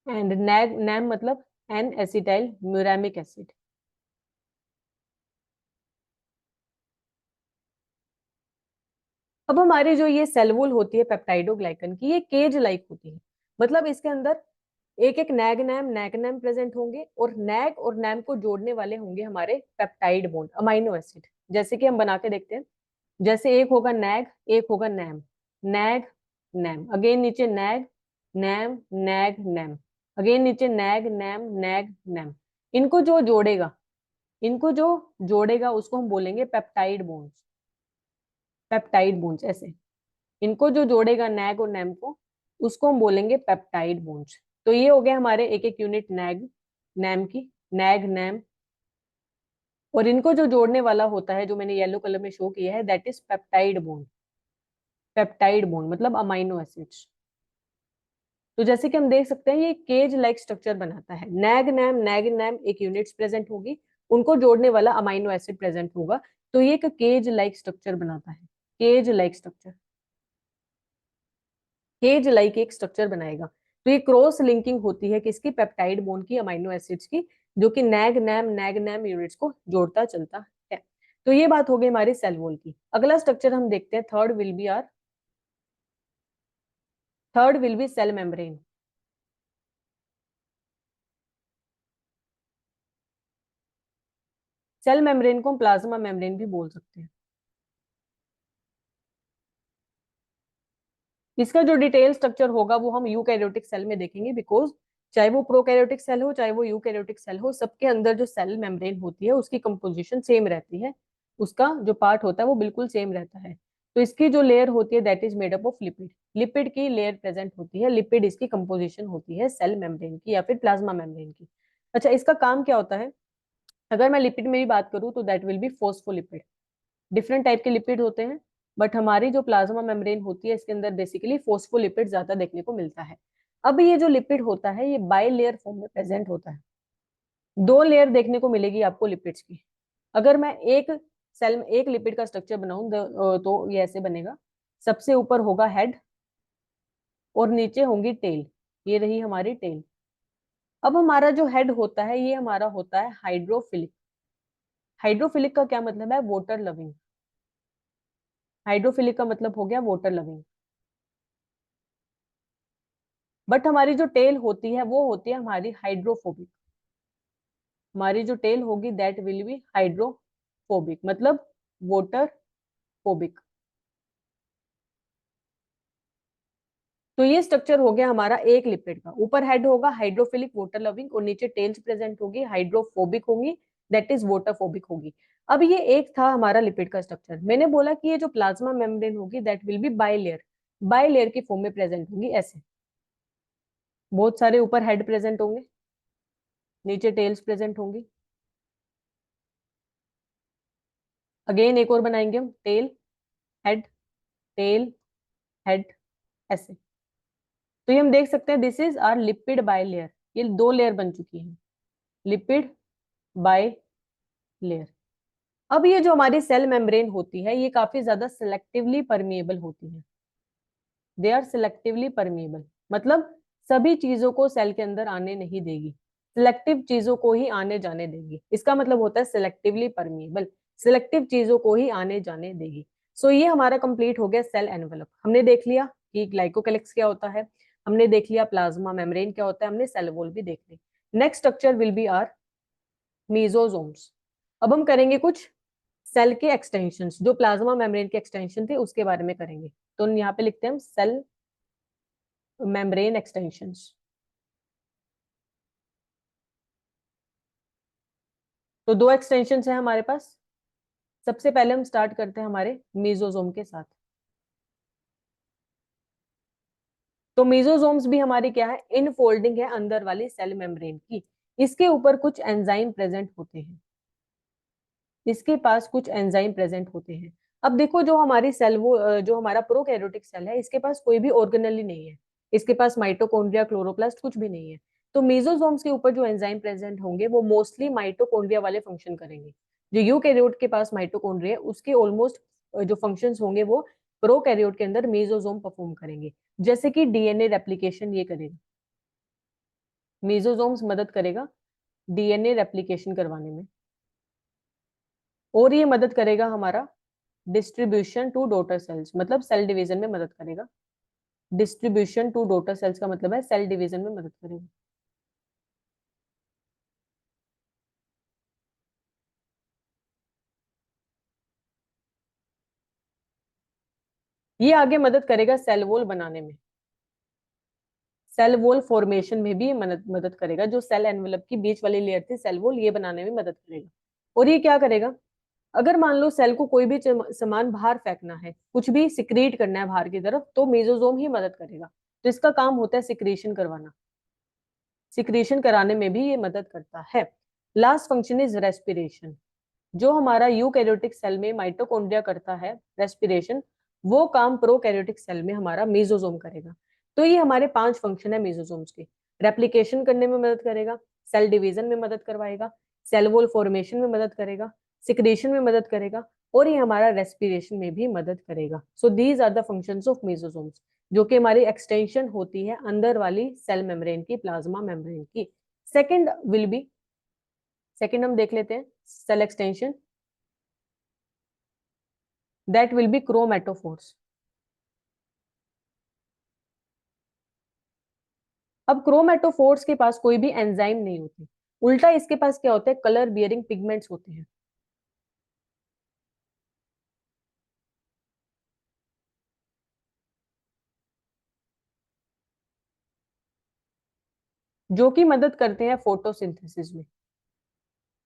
and NAG NAM मतलब एन एसिटाइल म्यूरामिक एसिड। अब हमारी जो ये सेल वॉल होती है पेप्टाइडोग्लाइकन की, ये केज लाइक होती है, मतलब इसके अंदर एक एक नैग नैम प्रेजेंट होंगे, और नैग और नैम को जोड़ने वाले होंगे हमारे पेप्टाइड बॉन्ड, अमाइनो एसिड। जैसे कि हम बना के देखते हैं, जैसे एक होगा नैग, एक होगा नैम, नैग नैम, अगेन नीचे NAG NAM, NAG NAM, again नीचे नैग नैम, नैग नैम। इनको जो जोड़ेगा, इनको जो जोड़ेगा उसको हम बोलेंगे पेप्टाइड बॉन्ड्स, पेप्टाइड बॉन्ड्स ऐसे। इनको जो जोड़ेगा नैग और नैम को, उसको हम बोलेंगे पेप्टाइड बॉन्ड्स। तो ये हो गया हमारे एक एक यूनिट नैग नैम की, नैग नैम। और इनको जो जोड़ने वाला होता है जो मैंने येलो कलर में शो किया है that is peptide bond. Peptide bond मतलब अमाइनो एसिड्स। तो जैसे कि हम देख सकते हैं ये केज लाइक स्ट्रक्चर बनाता है, नैग नैम एक यूनिट्स प्रेजेंट होगी, उनको जोड़ने वाला अमाइनो एसिड प्रेजेंट होगा, तो ये एक केज लाइक स्ट्रक्चर बनाता है, cage like structure, cage like एक स्ट्रक्चर बनाएगा। तो ये क्रॉस लिंकिंग होती है किसकी, पेप्टाइड बॉन्ड की, अमाइनो एसिड्स की, जो कि नैग नैम यूनिट्स को जोड़ता चलता है। तो ये बात हो गई हमारी सेल वॉल की। अगला स्ट्रक्चर हम देखते हैं, third will be cell membrane. Cell membrane को हम प्लाज्मा मेम्ब्रेन भी बोल सकते हैं। इसका जो डिटेल स्ट्रक्चर होगा वो हम यूकैरियोटिक सेल में देखेंगे, बिकॉज चाहे वो प्रोकैरियोटिक सेल हो चाहे वो यूकैरियोटिक सेल हो, सबके अंदर जो सेल मेम्ब्रेन होती है उसकी कंपोजिशन सेम रहती है, उसका जो पार्ट होता है वो बिल्कुल सेम रहता है। तो इसकी जो लेयर होती है that is made up of lipid, lipid की लेयर प्रेजेंट होती है, लिपिड इसकी कंपोजिशन होती है सेल मेम्ब्रेन की या फिर प्लाज्मा मेम्ब्रेन की। अच्छा, इसका काम क्या होता है, अगर मैं लिपिड में भी बात करूँ तो that will B phospholipid. Different type के लिपिड होते हैं, बट हमारी जो प्लाज्मा मेम्ब्रेन होती है इसके अंदर बेसिकली फोस्फोलिपिड ज्यादा देखने को मिलता है। अब ये जो लिपिड होता है ये बाई लेयर फॉर्म में प्रेजेंट होता है, दो लेयर देखने को मिलेगी आपको लिपिड्स की। अगर मैं एक सेल में एक लिपिड का स्ट्रक्चर बनाऊं तो ये ऐसे बनेगा, सबसे ऊपर होगा हेड और नीचे होंगी टेल, ये रही हमारी टेल। अब हमारा जो हेड होता है ये हमारा होता है हाइड्रोफिलिक। हाइड्रोफिलिक का क्या मतलब है, वाटर लविंग। हाइड्रोफिलिक का मतलब हो गया वाटर लविंग। बट हमारी जो टेल होती है वो होती है हमारी हाइड्रोफोबिक। हमारी जो टेल होगी दैट विल बी हाइड्रोफोबिक मतलब वाटर फोबिक। तो ये स्ट्रक्चर हो गया हमारा एक लिपिड का, ऊपर हेड होगा हाइड्रोफिलिक वाटर लविंग और नीचे टेल्स प्रेजेंट होगी, हाइड्रोफोबिक होंगी, दैट इज वाटर फोबिक होगी। अब ये एक था हमारा लिपिड का स्ट्रक्चर, मैंने बोला कि ये जो प्लाज्मा मेम्ब्रेन होगी that will B by layer की फॉर्म में प्रेजेंट होगी ऐसे, बहुत सारे ऊपर हेड प्रेजेंट होंगे, नीचे टेल्स प्रेजेंट होंगी। अगेन एक और बनाएंगे हम, टेल हेड टेल हेड, ऐसे। तो ये हम देख सकते हैं this is are lipid bilayer, ये दो लेयर बन चुकी है, लिपिड बाय लेयर। अब ये जो हमारी सेल मेम्ब्रेन होती है ये काफी ज्यादा सिलेक्टिवली परमिएबल होती है, दे आर सिलेक्टिवली परमिएबल, मतलब सभी चीजों को सेल के अंदर आने नहीं देगी, सिलेक्टिव चीजों को ही आने जाने देगी, इसका मतलब होता है सिलेक्टिवली परमिएबल, सिलेक्टिव चीजों को ही आने जाने देगी। सो ये हमारा कंप्लीट हो गया सेल एनवेलप। हमने देख लिया कि ग्लाइकोकैलिक्स क्या होता है, हमने देख लिया प्लाज्मा मेम्ब्रेन क्या होता है, हमने सेल वॉल भी देख ली। Next structure will be our mesosomes. अब हम करेंगे कुछ सेल के एक्सटेंशंस, जो प्लाज्मा मेम्ब्रेन के एक्सटेंशन थे उसके बारे में करेंगे। तो यहाँ पे लिखते हैं हम सेल मेम्ब्रेन एक्सटेंशंस। तो दो एक्सटेंशंस है हमारे पास। सबसे पहले हम स्टार्ट करते हैं हमारे मीजोजोम के साथ। तो मीजोजोम्स भी हमारी क्या है, इनफोल्डिंग है अंदर वाली सेल मेम्ब्रेन की। इसके ऊपर कुछ एंजाइम प्रेजेंट होते हैं, इसके पास कुछ एंजाइम प्रेजेंट होते हैं। अब देखो जो हमारी सेल वो जो हमारा प्रोकैरियोटिक सेल है इसके पास कोई भी ऑर्गेनेल ही नहीं है, इसके पास माइटोकॉन्ड्रिया क्लोरोप्लास्ट कुछ भी नहीं है। तो मेसोसोम्स के ऊपर जो एंजाइम प्रेजेंट होंगे वो मोस्टली माइटोकॉन्ड्रिया वाले फंक्शन करेंगे। जो यूकैरियोट के पास माइटोकॉन्ड्रिया है उसके ऑलमोस्ट जो फंक्शंस होंगे वो प्रोकैरियोट के अंदर मेसोसोम परफॉर्म करेंगे। जैसे कि डीएनए रेप्लिकेशन ये करेगा, मेसोसोम्स मदद करेगा डीएनए रेप्लिकेशन करवाने में। और ये मदद करेगा हमारा डिस्ट्रीब्यूशन टू डॉटर सेल्स, मतलब सेल डिवीजन में मदद करेगा। डिस्ट्रीब्यूशन टू डॉटर सेल्स का मतलब है सेल डिवीजन में मदद करेगा। ये आगे मदद करेगा सेल वॉल बनाने में, सेल वॉल फॉर्मेशन में भी ये मदद करेगा। जो सेल एनवेलप की बीच वाली लेयर थी सेल वॉल, ये बनाने में मदद करेगा। और ये क्या करेगा, अगर मान लो सेल को कोई भी सामान बाहर फेंकना है, कुछ भी सिक्रीट करना है बाहर की तरफ, तो मेसोसोम ही मदद करेगा। तो इसका काम होता है सिक्रीशन करवाना, सिक्रीशन कराने में भी ये मदद करता है। Last function is respiration. जो हमारा यूकैरियोटिक सेल में माइटोकॉन्ड्रिया करता है रेस्पिरेशन, वो काम प्रोकैरियोटिक सेल में हमारा मेसोसोम करेगा। तो ये हमारे 5 फंक्शन है मेसोसोम्स के। रेप्लिकेशन करने में मदद करेगा, सेल डिवीजन में मदद करवाएगा, सेल वॉल फॉर्मेशन में मदद करेगा, सिक्रेशन में मदद करेगा, और ये हमारा रेस्पिरेशन में भी मदद करेगा। So these are the functions of mesosomes, जो कि हमारी एक्सटेंशन होती है अंदर वाली सेल मेम्ब्रेन की, प्लाज्मा मेम्ब्रेन की। सेकंड विल बी, सेकंड हम देख लेते हैं cell extension, that will be chromatophores. अब क्रोमेटोफोर्स के पास कोई भी एंजाइम नहीं होती, उल्टा इसके पास क्या होता है, कलर बियरिंग पिगमेंट्स होते हैं। जो कि मदद करते हैं फोटोसिंथेसिस में,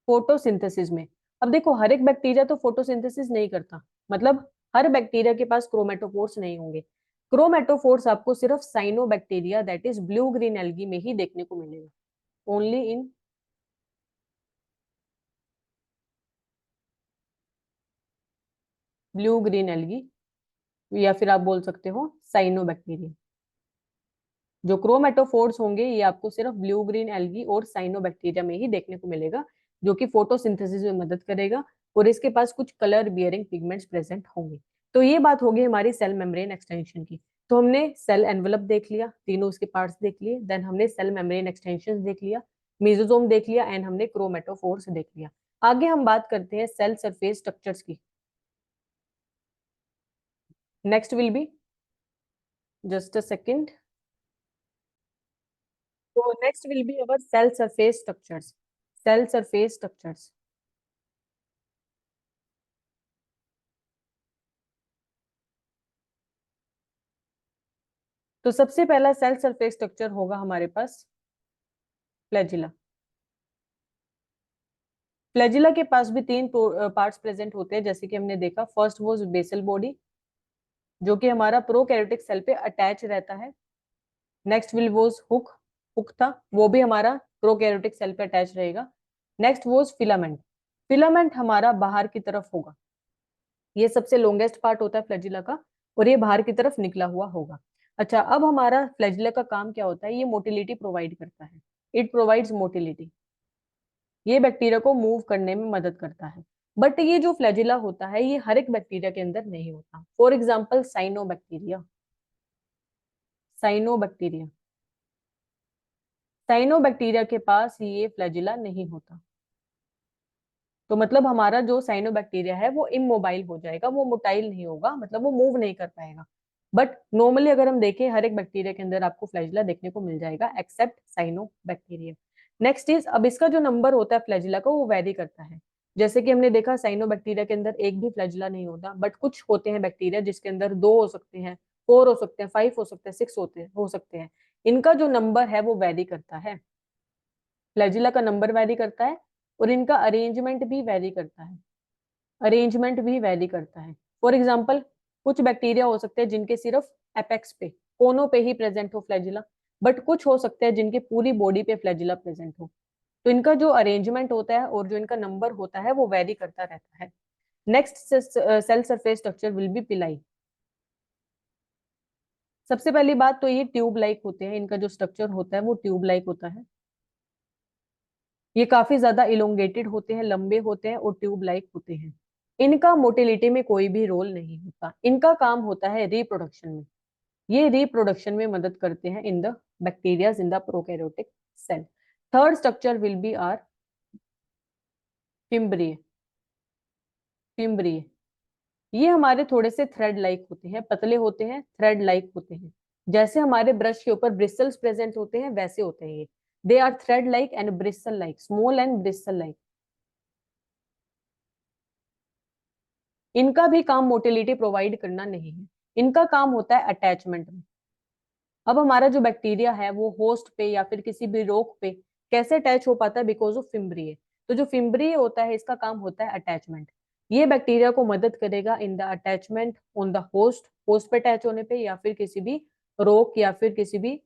फोटोसिंथेसिस में। अब देखो हर एक बैक्टीरिया तो फोटोसिंथेसिस नहीं करता, मतलब हर बैक्टीरिया के पास क्रोमेटोफोर्स नहीं होंगे। क्रोमेटोफोर्स आपको सिर्फ cyanobacteria that is blue green algae में ही देखने को मिलेगा, only in blue green algae, या फिर आप बोल सकते हो साइनोबैक्टीरिया। जो क्रोमेटोफोर्स होंगे ये आपको सिर्फ ब्लू ग्रीन एल्गी और साइनोबैक्टीरिया में ही देखने को मिलेगा, जो कि फोटोसिंथेसिस में मदद करेगा, और इसके पास कुछ कलर बियरिंग पिगमेंट्स प्रेजेंट होंगे। तो ये बात होगी हमारी सेल मेम्ब्रेन एक्सटेंशन की। तो हमने सेल एनवेलप देख लिया, तीनों उसके पार्ट्स देख लिए, देन हमने सेल मेम्ब्रेन एक्सटेंशन देख लिया, मेसोसोम देख लिया, एंड हमने क्रोमेटोफोर्स देख लिया। आगे हम बात करते हैं सेल सरफेस स्ट्रक्चर्स की। Next will be, just a second, तो next will be our cell surface structures, cell surface structures. तो सबसे पहला सेल सरफेस स्ट्रक्चर होगा हमारे पास फ्लैजिला। फ्लैजिला के पास भी 3 पार्ट्स प्रेजेंट होते हैं, जैसे कि हमने देखा, फर्स्ट वो बेसल बॉडी, जो कि हमारा प्रोकैरियोटिक सेल पे अटैच रहता है। Next will was hook, hook था वो भी हमारा प्रोकैरियोटिक सेल पे अटैच रहेगा। नेक्स्ट वोज फिलामेंट, फिलामेंट हमारा बाहर की तरफ होगा, ये सबसे लॉन्गेस्ट पार्ट होता है फ्लैजिला का, और ये बाहर की तरफ निकला हुआ होगा। अच्छा, अब हमारा फ्लैजिला का काम क्या होता है? ये मोटिलिटी प्रोवाइड करता है। It provides motility. ये बैक्टीरिया को मूव करने में मदद करता है। बट ये जो फ्लैजिला होता है ये हर एक बैक्टीरिया के अंदर नहीं होता। For example cyanobacteria. Cyanobacteria cyanobacteria के पास ये फ्लैजिला नहीं होता। तो मतलब हमारा जो साइनोबैक्टीरिया है वो इमोबाइल हो जाएगा, वो मोटाइल नहीं होगा, मतलब वो मूव नहीं कर पाएगा। बट नॉर्मली अगर हम देखें हर एक बैक्टीरिया के अंदर आपको फ्लैजिला देखने को मिल जाएगा एक्सेप्ट साइनोबैक्टीरिया। नेक्स्ट इज, अब इसका जो नंबर होता है फ्लैजिला का वो वेरी करता है। जैसे कि हमने देखा साइनोबैक्टीरिया के अंदर एक भी फ्लैजिला नहीं होता, बट कुछ होते हैं बैक्टीरिया जिसके अंदर 2 हो सकते हैं, 4 हो सकते हैं, 5 हो सकते हैं, 6 हो सकते हैं। इनका जो नंबर है वो वेरी करता है। फ्लैजिला का नंबर वेरी करता है, और इनका अरेंजमेंट भी वेरी करता है। अरेंजमेंट भी वेरी करता है। फॉर एग्जाम्पल, कुछ बैक्टीरिया हो सकते हैं जिनके सिर्फ एपेक्स पे, कोनों पे ही प्रेजेंट हो फ्लैजिला, बट कुछ हो सकते हैं जिनके पूरी बॉडी पे फ्लैजिला प्रेजेंट हो। तो इनका जो अरेंजमेंट होता है और जो इनका नंबर होता है वो वेरी करता रहता है। Next cell surface structure will be pili. सबसे पहली बात तो ये ट्यूब लाइक होते हैं, इनका जो स्ट्रक्चर होता है वो ट्यूब लाइक होता है। ये काफी ज्यादा इलोंगेटेड होते हैं, लंबे होते हैं और ट्यूब लाइक होते हैं। इनका मोटिलिटी में कोई भी रोल नहीं होता। इनका काम होता है रिप्रोडक्शन में। ये रिप्रोडक्शन में मदद करते हैं in the bacteria in the prokaryotic cell. Third structure will be are fimbriae. Fimbriae ये हमारे थोड़े से थ्रेड लाइक होते हैं, पतले होते हैं, थ्रेड लाइक होते हैं। जैसे हमारे ब्रश के ऊपर ब्रिसल्स प्रेजेंट होते हैं वैसे होते हैं ये। They are thread like and bristle like, small and bristle like. इनका भी काम मोटिलिटी प्रोवाइड करना नहीं है, इनका काम होता है अटैचमेंट में। अब हमारा जो बैक्टीरिया है वो होस्ट पे या फिर किसी भी रोग पे कैसे अटैच हो पाता है? Because of fimbriae. तो जो फिम्ब्रिय होता है इसका काम होता है अटैचमेंट। ये बैक्टीरिया को मदद करेगा in the attachment on the host, host पे अटैच होने पे, या फिर किसी भी रोग या फिर किसी भी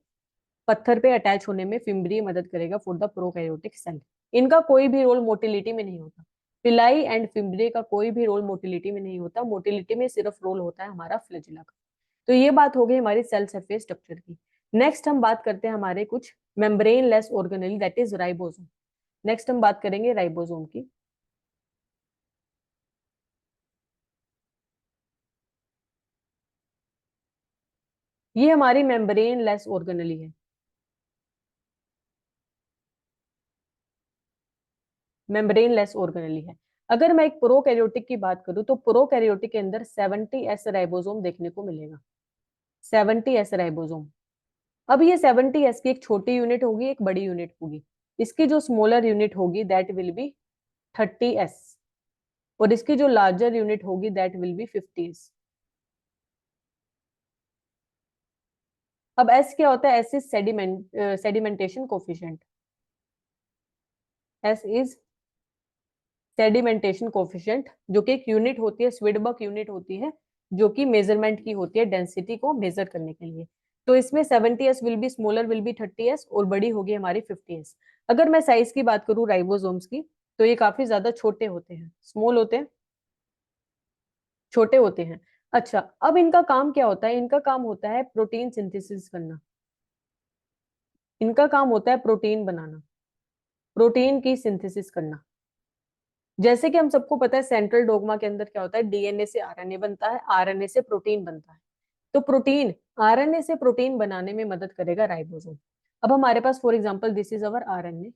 पत्थर पे अटैच होने में फिम्ब्रिय मदद करेगा फॉर द प्रोकैरियोटिक सेल। इनका कोई भी रोल मोटिलिटी में नहीं होता। पिलाई एंड फिम्ब्रिय का कोई भी रोल मोटिलिटी में नहीं होता। मोटिलिटी में सिर्फ रोल होता है हमारा फ्लैजिला का। तो ये बात हो गई हमारी सेल सरफेस स्ट्रक्चर की। नेक्स्ट हम बात करते हैं हमारे कुछ membrane less organelle, that is ribosome. Next हम बात करेंगे राइबोसोम की। ये हमारी मेम्ब्रेन लेस ऑर्गेनेली है। मेम्ब्रेन लेस ऑर्गेनेली है। अगर मैं एक प्रोकैरियोटिक की बात करूं तो प्रोकैरियोटिक के अंदर 70s राइबोसोम देखने को मिलेगा। 70s ribosome. अब ये 70s की एक छोटी यूनिट होगी, एक बड़ी यूनिट होगी। इसकी जो स्मॉलर यूनिट होगी दैट विल बी 30s, और इसकी जो लार्जर यूनिट होगी दैट विल बी 50s। अब एस क्या होता है? S is sedimentation coefficient. S is sedimentation coefficient, जो कि एक यूनिट होती है, स्विडबर्ग यूनिट होती है, जो कि मेजरमेंट की होती है डेंसिटी को मेजर करने के लिए। तो इसमें 70s will be smaller will be 30s, और बड़ी होगी हमारी 50s। अगर मैं साइज की बात करूं राइबोसोम्स की, तो ये काफी ज्यादा छोटे होते हैं, स्मॉल होते हैं, छोटे होते हैं। अच्छा, अब इनका काम क्या होता है? इनका काम होता है प्रोटीन सिंथेसिस करना। इनका काम होता है प्रोटीन बनाना, प्रोटीन की सिंथेसिस करना। जैसे कि हम सबको पता है सेंट्रल डोगमा के अंदर क्या होता है? डीएनए से आरएनए बनता है, आरएनए से प्रोटीन बनता है। तो प्रोटीन, आरएनए से प्रोटीन बनाने में मदद करेगा राइबोसोम। अब हमारे पास for example this is our RNA.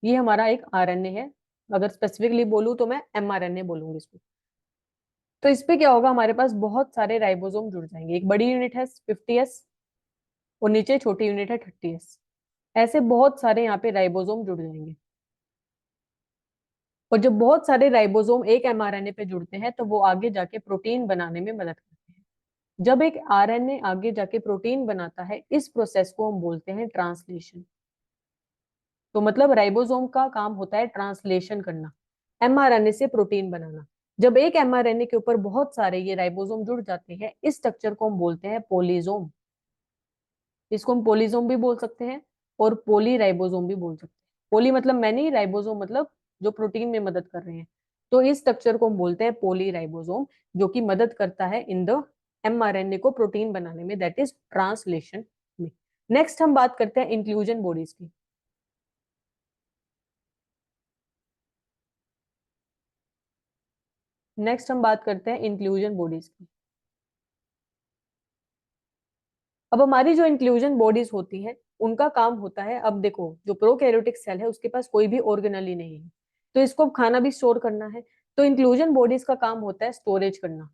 ये हमारा एक आरएनए है। अगर स्पेसिफिकली बोलूं तो मैं एमआरएनए बोलूंगी इसको। तो इस पे क्या होगा? हमारे पास बहुत सारे राइबोसोम जुड़ जाएंगे। एक बड़ी यूनिट है 50s, और नीचे छोटी यूनिट है 30s। ऐसे बहुत सारे यहाँ पे राइबोसोम जुड़ जाएंगे। और जब बहुत सारे राइबोसोम एक एमआरएनए पे जुड़ते हैं तो वो आगे जाके प्रोटीन बनाने में मदद करते हैं। जब एक आरएनए आगे जाके प्रोटीन बनाता है, इस प्रोसेस को हम बोलते हैं ट्रांसलेशन। तो मतलब राइबोसोम का काम होता है ट्रांसलेशन करना, एमआरएनए से प्रोटीन बनाना। जब एक एमआरएनए के ऊपर बहुत सारे ये राइबोसोम जुड़ जाते हैं, इस स्ट्रक्चर को हम बोलते हैं पोलिसोम। इसको हम पोलिसोम भी बोल सकते हैं और पोली राइबोसोम भी बोल सकते हैं। पोली मतलब मैनी, राइबोसोम मतलब जो प्रोटीन में मदद कर रहे हैं। तो इस स्ट्रक्चर को हम बोलते हैं पॉलीराइबोसोम, जो कि मदद करता है इन द mRNA को प्रोटीन बनाने में, दैट इज ट्रांसलेशन में। नेक्स्ट हम बात करते हैं इंक्लूजन बॉडीज की। नेक्स्ट हम बात करते हैं इंक्लूजन बॉडीज की। अब हमारी जो इंक्लूजन बॉडीज होती हैं उनका काम होता है, अब देखो जो प्रोकैरियोटिक सेल है उसके पास कोई भी ऑर्गेनल ही नहीं है, तो इसको खाना भी स्टोर करना है। तो इंक्लूजन बॉडीज का काम होता है स्टोरेज करना,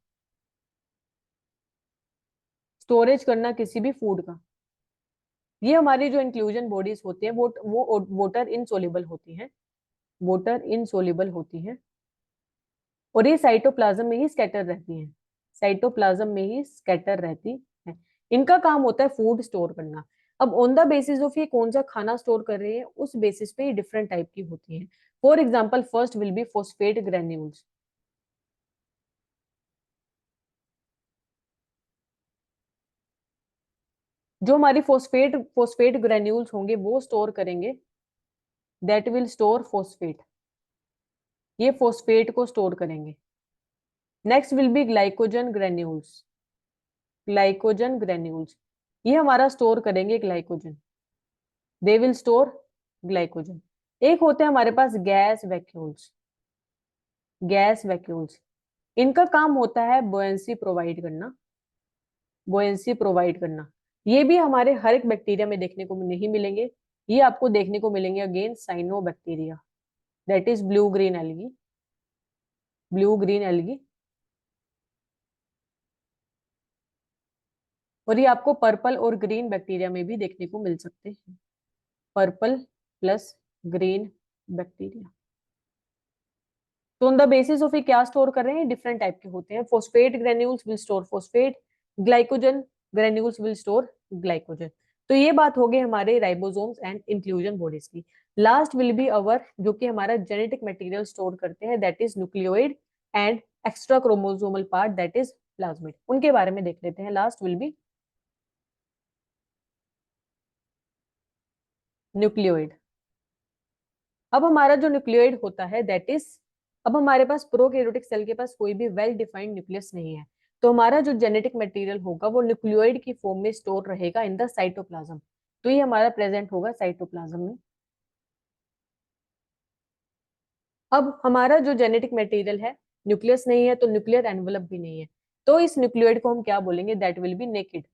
स्टोरेज करना किसी भी फूड का। ये हमारी जो इंक्लूजन बॉडीज होती है वो वोटर इनसोल्युबल होती हैं, वोटर इनसोल्युबल होती हैं, और ये साइटोप्लाज्म में ही स्कैटर रहती हैं, साइटोप्लाज्म में ही स्कैटर रहती है। इनका काम होता है फूड स्टोर करना। अब ऑन द बेसिस ऑफ ये कौन सा खाना स्टोर कर रहे हैं उस बेसिस पे ये डिफरेंट टाइप की होती हैं। For example first will B phosphate granules. जो हमारी फोस्फेट फोस्फेट ग्रेन्यूल्स होंगे वो स्टोर करेंगे, दैट विल स्टोर फोस्फेट, ये फोस्फेट को स्टोर करेंगे। Next will B glycogen granules, glycogen granules, ये हमारा स्टोर करेंगे glycogen, they will store glycogen. एक होते हैं हमारे पास गैस वैक्यूल्स, गैस वैक्यूल्स, इनका काम होता है बोयंसी प्रोवाइड करना, बोयंसी प्रोवाइड करना। ये भी हमारे हर एक बैक्टीरिया में देखने को नहीं मिलेंगे, ये आपको देखने को मिलेंगे again cyanobacteria, that is blue green algae, blue green algae. और ये आपको पर्पल और ग्रीन बैक्टीरिया में भी देखने को मिल सकते हैं, पर्पल प्लस ग्रीन बैक्टीरिया। तो ऑन द बेसिस ऑफ ये क्या स्टोर कर रहे हैं, डिफरेंट टाइप के होते हैं। Phosphate granules will store phosphate, glycogen granules will store glycogen. तो ये बात हो गई हमारे राइबोसोम्स एंड इंक्लूजन बॉडीज की। लास्ट विल बी अवर जो कि हमारा जेनेटिक मटेरियल स्टोर करते हैं, that is nucleoid and extra chromosomal part, that is plasmid. उनके बारे में देख लेते हैं। Last will be nucleoid. अब हमारा जो न्यूक्लियोइड होता है दैट इज, अब हमारे पास प्रोकैरियोटिक सेल के पास कोई भी वेल डिफाइंड न्यूक्लियस नहीं है, तो हमारा जो जेनेटिक मटेरियल होगा वो न्यूक्लियोइड की फॉर्म में स्टोर रहेगा इन द साइटोप्लाज्म। तो ये हमारा प्रेजेंट होगा साइटोप्लाज्म में। अब हमारा जो जेनेटिक मटेरियल है, न्यूक्लियस नहीं है तो न्यूक्लियर एनवलप भी नहीं है, तो इस न्यूक्लियोइड को हम क्या बोलेंगे, that will B naked,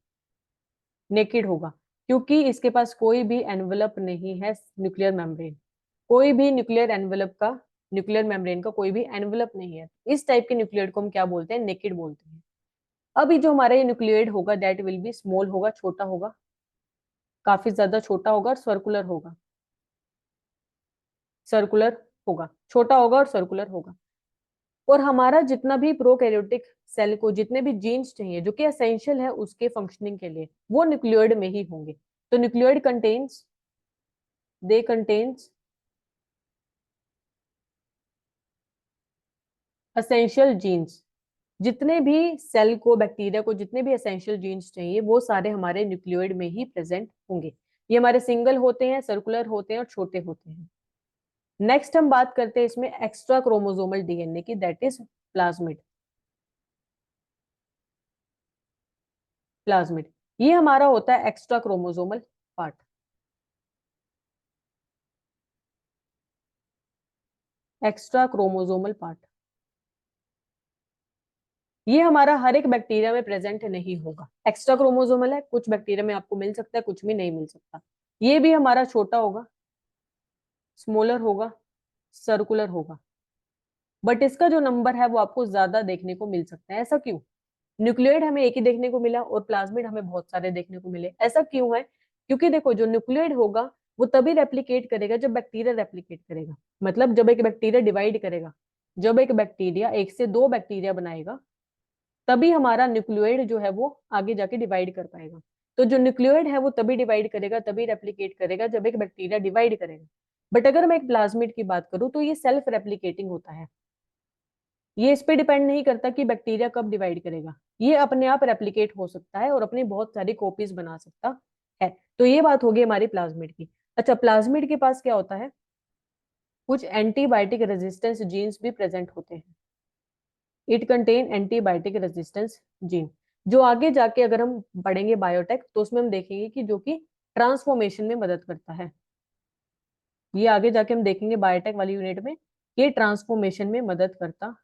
naked होगा, क्योंकि इसके पास कोई भी एनवलप नहीं है, न्यूक्लियर मेम्ब्रेन, कोई भी न्यूक्लियर एनवलप का, न्यूक्लियर मेम्ब्रेन का कोई भी एनवलप नहीं है। इस टाइप के न्यूक्लियोइड को हम क्या बोलते हैं, नेकेड बोलते हैं। अभी जो हमारा ये न्यूक्लियोइड होगा दैट विल बी स्मॉल होगा, छोटा होगा, काफी ज्यादा छोटा होगा और सर्कुलर होगा, सर्कुलर होगा, छोटा होगा और सर्कुलर होगा। और हमारा जितना भी प्रोकैरियोटिक सेल को जितने भी जीन्स चाहिए जो कि एसेंशियल है उसके फंक्शनिंग के लिए, वो न्यूक्लियोइड में ही होंगे। तो न्यूक्लियोइड कंटेन्स, दे कंटेन्स एसेंशियल जीन्स, जितने भी सेल को, बैक्टीरिया को जितने भी एसेंशियल जीन्स चाहिए वो सारे हमारे न्यूक्लियोइड में ही प्रेजेंट होंगे। ये हमारे सिंगल होते हैं, सर्कुलर होते हैं और छोटे होते हैं। नेक्स्ट हम बात करते हैं इसमें एक्स्ट्रा क्रोमोसोमल डीएनए की, दैट इज प्लाज्मिड, प्लाज्मिड, ये हमारा होता है extra chromosomal part, extra chromosomal part. ये हमारा हर एक बैक्टीरिया में प्रेजेंट नहीं होगा, एक्स्ट्रा क्रोमोसोमल है, कुछ बैक्टीरिया में आपको मिल सकता है, कुछ भी नहीं मिल सकता। ये भी हमारा छोटा होगा, स्मॉलर होगा, सर्कुलर होगा, बट इसका जो नंबर है वो आपको ज्यादा देखने को मिल सकता है। ऐसा क्यों, न्यूक्लियोइड हमें एक ही देखने को मिला और प्लाज्मिड हमें बहुत सारे देखने को मिले, ऐसा क्यों है, क्योंकि देखो जो न्यूक्लियोइड होगा वो तभी रेप्लिकेट करेगा जब बैक्टीरिया रेप्लिकेट करेगा, मतलब जब एक बैक्टीरिया डिवाइड करेगा, जब एक बैक्टीरिया एक से दो बैक्टीरिया बनाएगा तभी हमारा न्यूक्लियोइड जो है वो आगे जाके डिवाइड कर पाएगा। तो जो न्यूक्लियोइड है वो तभी डिवाइड करेगा, तभी रेप्लिकेट करेगा जब एक बैक्टीरिया डिवाइड करेगा। बट अगर मैं एक प्लाज्मिड की बात करूं तो ये सेल्फ रेप्लिकेटिंग होता है, ये इस पे डिपेंड नहीं करता कि बैक्टीरिया कब डिवाइड करेगा, ये अपने आप रेप्लिकेट हो सकता है और अपनी बहुत सारी कॉपीज बना सकता है। तो ये बात होगी हमारी प्लाज्मिड की। अच्छा, प्लाज्मिड के पास क्या होता है, कुछ एंटीबायोटिक रेजिस्टेंस जीन्स भी प्रेजेंट होते हैं। It contain antibiotic resistance gene, जो आगे जाके अगर हम पढ़ेंगे बायोटेक तो उसमें हम देखेंगे कि जो कि ट्रांसफॉर्मेशन में मदद करता है। ये आगे जाके हम देखेंगे बायोटेक वाली यूनिट में, ये ट्रांसफॉर्मेशन में मदद करता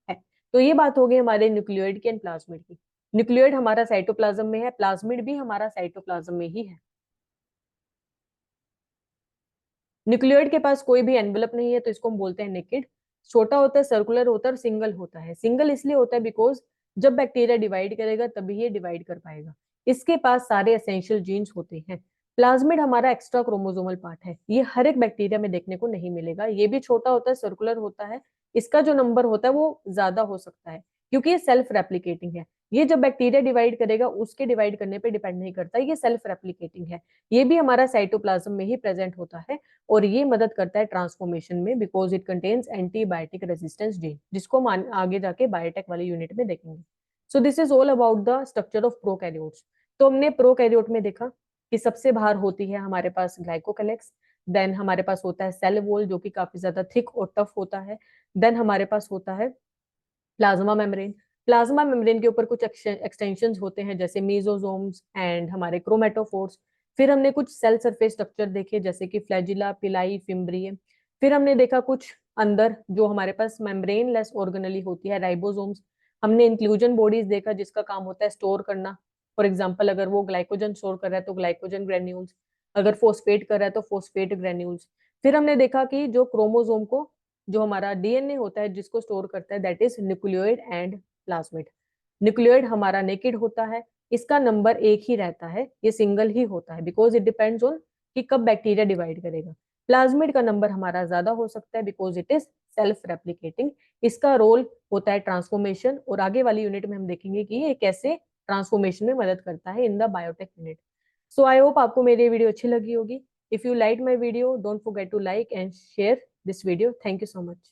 है। तो ये बात हो गई हमारे न्यूक्लियोइड की एंड प्लाज्मिड की। न्यूक्लियोइड हमारा साइटोप्लाज्म में है, प्लाज्मिड भी हमारा साइटोप्लाज्म में ही है। न्यूक्लियोइड के पास कोई भी एनवेलप नहीं है, तो इसको हम बोलते हैं नेकेड। छोटा होता है, सर्कुलर होता है और सिंगल होता है। सिंगल इसलिए होता है बिकॉज जब बैक्टीरिया डिवाइड करेगा तभी ये डिवाइड कर पाएगा। इसके पास सारे एसेंशियल जीन्स होते हैं। प्लाज्मिड हमारा एक्स्ट्रा क्रोमोसोमल पार्ट है, ये हर एक बैक्टीरिया में देखने को नहीं मिलेगा। ये भी छोटा होता है, सर्कुलर होता है। इसका जो नंबर होता है वो ज्यादा हो सकता है क्योंकि ये सेल्फ रेप्लिकेटिंग है। ये जब बैक्टीरिया डिवाइड करेगा उसके डिवाइड करने पे डिपेंड नहीं करता, ये सेल्फ रेप्लिकेटिंग है। ये भी हमारा साइटोप्लाज्म में ही प्रेजेंट होता है और ये मदद करता है ट्रांसफॉर्मेशन में because it contains antibiotic resistance gene, जिसको हम आगे जाके बायोटेक वाली यूनिट में देखेंगे। सो this is all about the structure of prokaryotes. तो हमने प्रोकैरियोट में देखा कि सबसे बाहर होती है हमारे पास ग्लाइकोकैलेक्स, देन हमारे पास होता है सेल वॉल जो कि काफी ज्यादा थिक और टफ होता है, देन हमारे पास होता है प्लाज्मा मेम्ब्रेन। प्लाज्मा मेम्ब्रेन के ऊपर कुछ एक्सटेंशन होते हैं जैसे मीजोजोम्स एंड हमारे क्रोमेटोफोर्स। फिर हमने कुछ सेल सरफेस स्ट्रक्चर देखे जैसे कि फ्लैजिला, पिलाई, फिम्ब्रियम। फिर हमने देखा कुछ अंदर जो हमारे पास मेम्ब्रेन लेस ऑर्गेनली होती है, राइबोसोम्स। हमने इंक्लूजन बॉडीज देखा जिसका काम होता है स्टोर करना। फॉर एग्जाम्पल अगर वो ग्लाइकोजन स्टोर कर रहा है तो ग्लाइकोजन ग्रेन्यूल्स, अगर फोस्फेट कर रहा है तो फोस्फेट ग्रेन्यूल्स। फिर हमने देखा कि जो क्रोमोसोम को, जो हमारा डीएनए होता है जिसको स्टोर करता है, that is nucleoid and plasmid. Nucleoid हमारा नेकेड होता है, इसका नंबर एक ही रहता है, ये सिंगल ही होता है बिकॉज इट डिपेंड्स ऑन कि कब बैक्टीरिया डिवाइड करेगा। प्लाज्मिड का नंबर हमारा ज्यादा हो सकता है because it is self replicating. इसका रोल होता है ट्रांसफॉर्मेशन, और आगे वाली यूनिट में हम देखेंगे कि ये कैसे ट्रांसफॉर्मेशन में मदद करता है in the biotech unit. So I hope आपको मेरी वीडियो अच्छी लगी होगी। If you like my video, don't forget to like and share this video. Thank you so much.